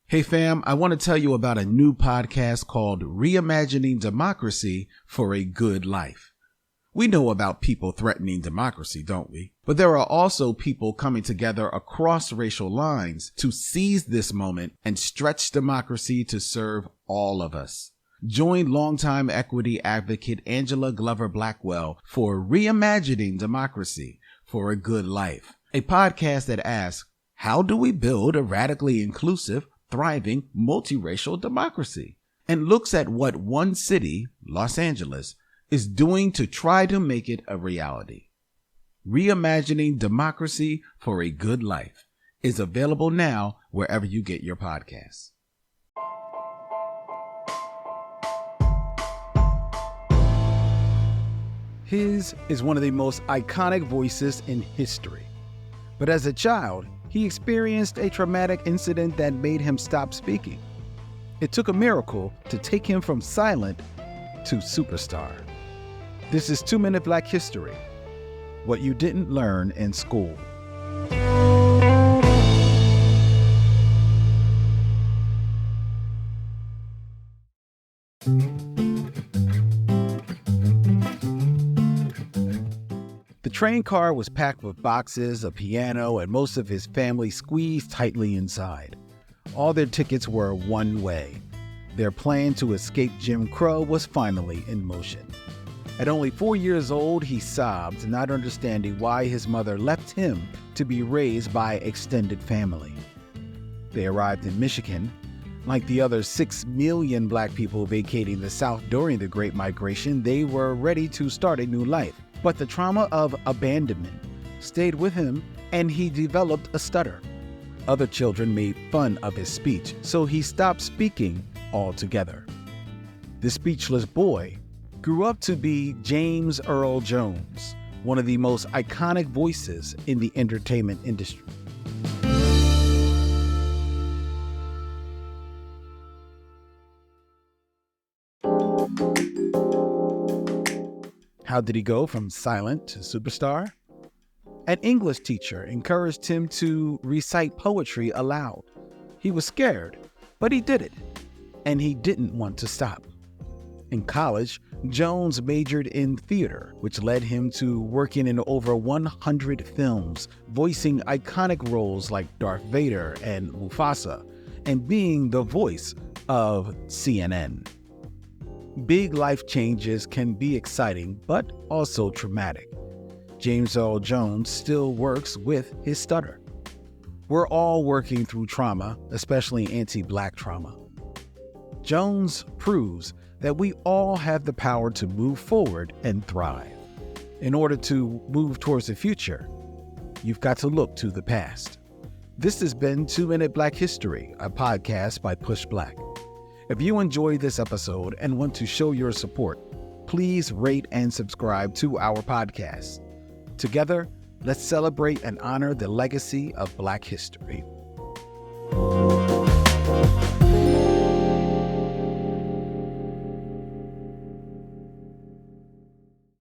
Hey fam, I want to tell you about a new podcast called Reimagining Democracy for a Good Life. We know about people threatening democracy, don't we? But there are also people coming together across racial lines to seize this moment and stretch democracy to serve all of us. Join longtime equity advocate Angela Glover Blackwell for Reimagining Democracy for a Good Life, a podcast that asks, how do we build a radically inclusive, thriving, multiracial democracy? And looks at what one city, Los Angeles, is doing to try to make it a reality. Reimagining Democracy for a Good Life is available now wherever you get your podcasts. His is one of the most iconic voices in history. But as a child, he experienced a traumatic incident that made him stop speaking. It took a miracle to take him from silent to superstar. This is 2 Minute Black History, what you didn't learn in school. The train car was packed with boxes, a piano, and most of his family squeezed tightly inside. All their tickets were one way. Their plan to escape Jim Crow was finally in motion. At only 4 years old, he sobbed, not understanding why his mother left him to be raised by extended family. They arrived in Michigan. Like the other 6 million black people vacating the South during the Great Migration, they were ready to start a new life. But the trauma of abandonment stayed with him, and he developed a stutter. Other children made fun of his speech, so he stopped speaking altogether. The speechless boy grew up to be James Earl Jones, one of the most iconic voices in the entertainment industry. How did he go from silent to superstar? An English teacher encouraged him to recite poetry aloud. He was scared, but he did it, and he didn't want to stop. In college, Jones majored in theater, which led him to working in over 100 films, voicing iconic roles like Darth Vader and Mufasa, and being the voice of CNN. Big life changes can be exciting, but also traumatic. James Earl Jones still works with his stutter. We're all working through trauma, especially anti-black trauma. Jones proves that we all have the power to move forward and thrive. In order to move towards the future, you've got to look to the past. This has been 2 Minute Black History, a podcast by Push Black. If you enjoyed this episode and want to show your support, please rate and subscribe to our podcast. Together, let's celebrate and honor the legacy of Black history.